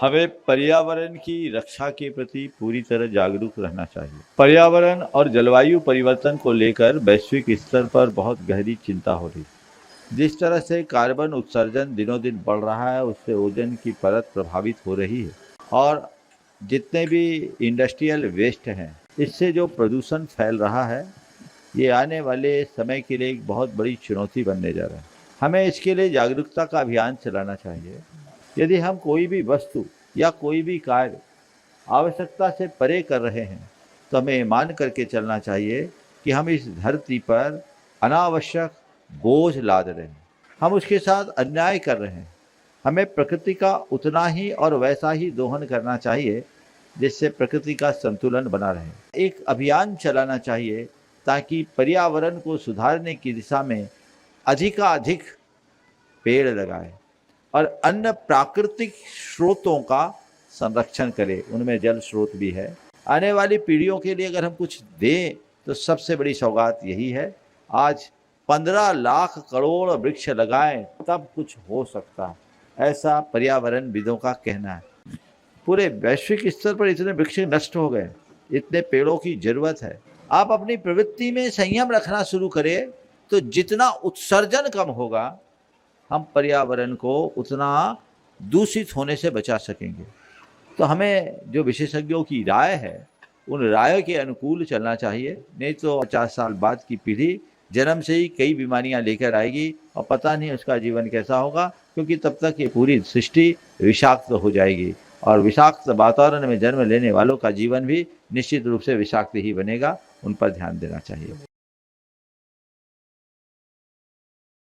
हमें पर्यावरण की रक्षा के प्रति पूरी तरह जागरूक रहना चाहिए। पर्यावरण और जलवायु परिवर्तन को लेकर वैश्विक स्तर पर बहुत गहरी चिंता हो रही है। जिस तरह से कार्बन उत्सर्जन दिनों दिन बढ़ रहा है, उससे ओजोन की परत प्रभावित हो रही है और जितने भी इंडस्ट्रियल वेस्ट हैं, इससे जो प्रदूषण फैल रहा है, ये आने वाले समय के लिए एक बहुत बड़ी चुनौती बनने जा रहा है। हमें इसके लिए जागरूकता का अभियान चलाना चाहिए। यदि हम कोई भी वस्तु या कोई भी कार्य आवश्यकता से परे कर रहे हैं, तो हमें ये मान करके चलना चाहिए कि हम इस धरती पर अनावश्यक बोझ लाद रहे हैं, हम उसके साथ अन्याय कर रहे हैं। हमें प्रकृति का उतना ही और वैसा ही दोहन करना चाहिए जिससे प्रकृति का संतुलन बना रहे। एक अभियान चलाना चाहिए ताकि पर्यावरण को सुधारने की दिशा में अधिकाधिक पेड़ लगाए और अन्य प्राकृतिक स्रोतों का संरक्षण करें, उनमें जल स्रोत भी है। आने वाली पीढ़ियों के लिए अगर हम कुछ दें तो सबसे बड़ी सौगात यही है। आज 15 लाख करोड़ वृक्ष लगाएं तब कुछ हो सकता है, ऐसा पर्यावरणविदों का कहना है। पूरे वैश्विक स्तर पर इतने वृक्ष नष्ट हो गए, इतने पेड़ों की जरूरत है। आप अपनी प्रवृत्ति में संयम रखना शुरू करें तो जितना उत्सर्जन कम होगा, हम पर्यावरण को उतना दूषित होने से बचा सकेंगे। तो हमें जो विशेषज्ञों की राय है, उन राय के अनुकूल चलना चाहिए, नहीं तो 50 साल बाद की पीढ़ी जन्म से ही कई बीमारियां लेकर आएगी और पता नहीं उसका जीवन कैसा होगा, क्योंकि तब तक ये पूरी सृष्टि विषाक्त हो जाएगी और विषाक्त वातावरण में जन्म लेने वालों का जीवन भी निश्चित रूप से विषाक्त ही बनेगा। उन पर ध्यान देना चाहिए।